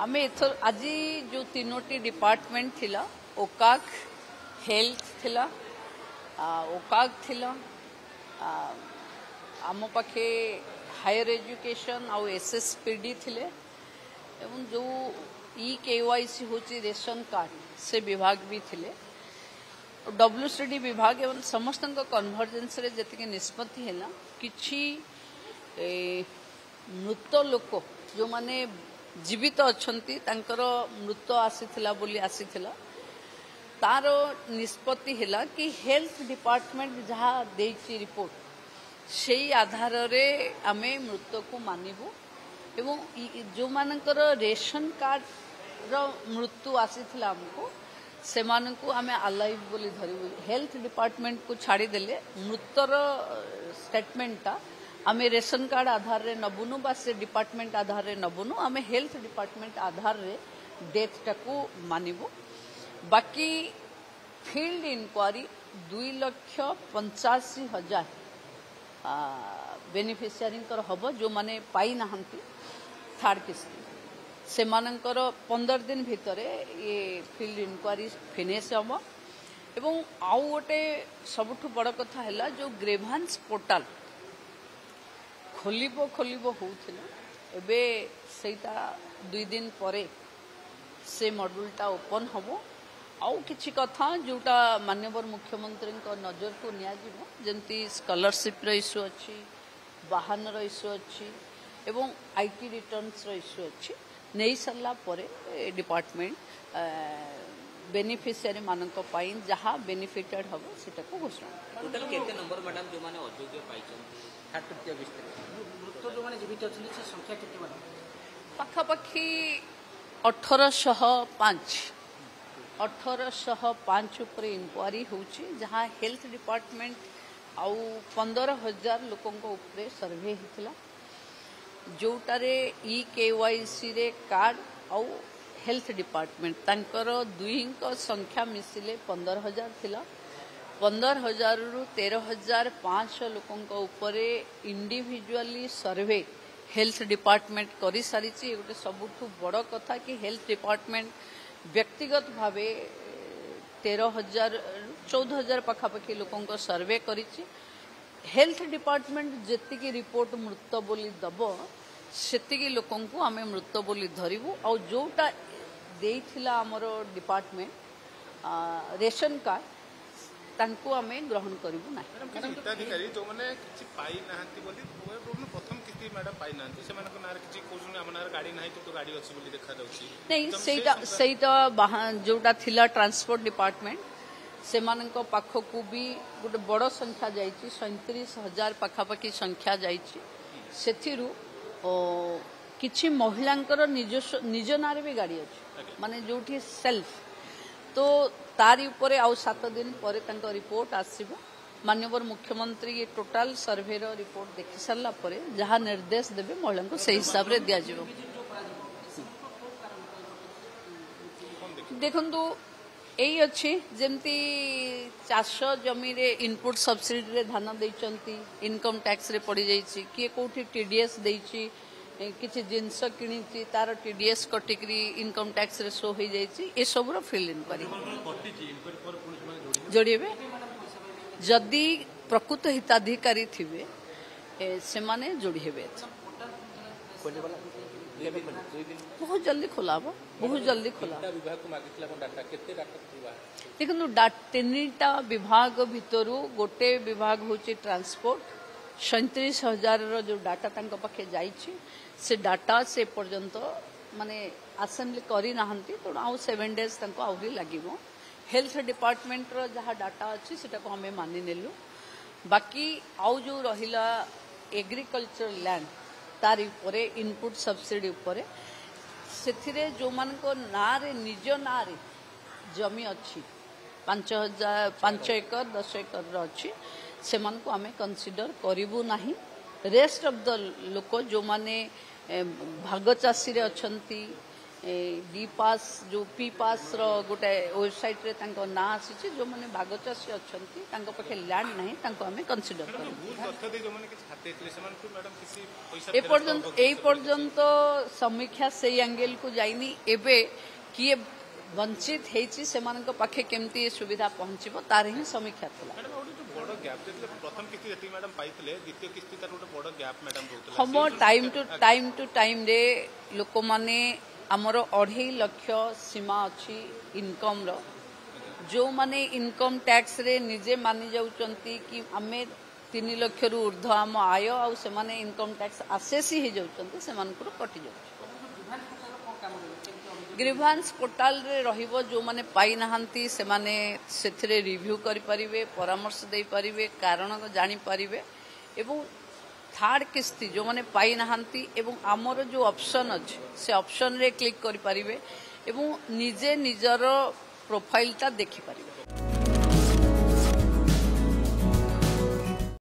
आमे एथर आज जो तीनोटी डिपार्टमेंट थिला ओकाक हेल्थ थिला ओकाक थिला आम पाखे हायर एजुकेशन आउ एसएसपीडी थिले एवं जो केवाईसी होची रेशन कार्ड से विभाग भी थिले डब्ल्यूसीडी विभाग एवं समस्त कन्वर्जेंस रे जतिके निष्पत्ति हैला किछि मृत लोक जो माने जीवित अच्छंती तांकर मृत आसीथिला बोली आसीथिला तार निष्पत्ति हैला कि हेल्थ डिपार्टमेंट जहाँ देइछि रिपोर्ट से आधार रे आमे मृत को मानिबु एवं जो मानकर रेशन कार्ड रो मृत्यु आसीथिला हमको से मानकु आमे अलाइव बोली धरिबु हेल्थ डिपार्टमेंट को छाड़ी देले मृतर स्टेटमेंटा आमे रेशन कार्ड आधार रे नबुनु बा से डिपार्टमेंट आधार रे नबुनु आमे हेल्थ डिपार्टमेंट आधार रे डेथ टाकू मानिबु बाकी फील्ड इंक्वारी 2,85,000 बेनिफिशियरी हब जो माने पाई नाहंती थर्ड किस्ती से मानकर 15 दिन भितर ये फील्ड इंक्वारी फिनिश हम एवं आउ गोटे सबुठु बड़ कथा है जो ग्रेभांस पोर्टाल खोलिबो होउथिला एबे सेटा 2 दिन परे से मॉड्यूलटा ओपन हबो आउ किछि कथा जोटा माननीय मुख्यमंत्री नजर को निया जिवो जेंती स्कॉलरशिप रो इश्यू अछि वाहन रो इश्यू अछि एवं आईटी रिटर्न्स रो इश्यू अछि नहीं सरला परे डिपार्टमेंट बेनिफिशियरी मानक पाई जहाँ बेनिफिटेड हम सेटा को घोषणा टोटल केते नंबर मैडम जो माने अयोग्य पाइछन तृतीय विस्तार मृत जो माने जीवित अछन से संख्या केते मैडम पाखापाखी 1805 ऊपर इंक्वारी होची जहाँ हेल्थ डिपार्टमेंट आउ 15,000 लोकों ऊपर सर्वे होता जोटारे केवाईसी रे कार्ड आउ हेल्थ डिपार्टमेंट तांकर दुई संख्या मिसिले 15,000 थिला 15,000 रु 13,500 लोकों ऊपर इंडिविजुअली सर्वे हेल्थ डिपार्टमेंट करी सारी गोटे सबुठु बड़ कथा कि हेल्थ डिपार्टमेंट व्यक्तिगत भावे 13,000 14,000 पाखापाखि लोकों सर्वे करी हेल्थ डिपार्टमेंट जेतिकी रिपोर्ट मृत बोली दब सेतिकी लोकों को आमे मृत बोली धरिबु और जोटा देइथिला हमर डिपार्टमेंट रेशन कार्ड तांको आमे ग्रहण करिबु ना हिताधिकारी जो माने किछि पाई नाहंती बोली प्रथम किछि मैडम पाई नाहंती से माने को नार किछि कोजुने हमनार गाड़ी नाही तो गाड़ी अछि बोली देखा जाउछि नहीं सेटा जोटा थिला ट्रांसपोर्ट डिपार्टमेंट से मानक पाखकू भी गोटे बड़ संख्या जाइछि 37,000 पाखापाखि संख्या जाइछि सेथिरु किछि महिलांकर निज नारे भी गाड़ी अछि माने जोठी सेल्फ तो तारी ऊपर आउ 7 दिन पर तांको रिपोर्ट आसीबो माननीय मुख्यमंत्री ये टोटल सर्वे रो रिपोर्ट देखि सरला परे जहाँ निर्देश देबे महिला को सही हिसाब रे दिया जिवो देखंतु यही अच्छी जमती चाष जमी रे इनपुट सब्सिडी रे धान देइचंती इनकम टैक्स रे पड़ी जाइछि किए कोठी टीडीएस देइछि किछि जिंस किनिछि तार टीडीएस कटिकरी इनकम टैक्स रे शो हो जाइछि ए सब रो फील्ड इंक्वारी जोड़िबे जदि प्रकृत हिताधिकारी थिबे से माने जोड़ी हेबे बहुत जल्दी खोला बहुत जल्दी खोला देखो तीनटा विभाग भितर गोटे विभाग होची ट्रांसपोर्ट 37,000 जो डाटा तांको पाखे जाइछि से डाटा से पर्यंत माने असेंबली करी नाहंती तो आउ 7 डेज तांको आउरी लागिवो हेल्थ डिपार्टमेंट रो जहाँ डाटा अच्छी सेटा को हमें मानि नेलु बाकी आउ जो रहिला एग्रीकल्चर लैंड तार उपरे इनपुट सब्सिडी उपरे सेथिरे जो मान को नारे निज नारे जमी अच्छी 5 एकर 10 एकर अच्छी से मान को आमे कंसीडर करिबु नाही रेस्ट ऑफ द लोक जो माने भाग चाषी रे अछंती डी पास जो पी पास रो गोटे वेबसाइट रे तांको ना आसी जो माने बाग चाषी अछंती तांको पखे लैंड नहीं तांको हमें कंसीडर कर ए पर्यंत समीक्षा से एंगल को जाइनी एबे किए वंचित हेची सेमानक पाखे केमती सुविधा पहुंचबो तार ही समीक्षा थला हम टाइम टू टाइम रे लोक माने आमर 2.5 लाख सीमा अच्छी इनकम रो जो माने इनकम टैक्स रे निजे मानि जाउचंती कि आमे 3 लाख रु ऊर्ध्व आम आय आ से माने इनकम टैक्स आसेसी हे जाउचंती से मानकर कटि जाउछ ग्रीवांस पोर्टाल रे रहिबो जो माने पाई नहांती से माने सेथरे रिव्यू करि परिबे परामर्श देई परिबे कारण जानि परिबे एवं थर्ड किस्ती जो माने पाई नहांती एवं आमर जो ऑप्शन अछि से ऑप्शन रे क्लिक करि परिबे एवं निजे निजर प्रोफाइल ता देखि परिबे।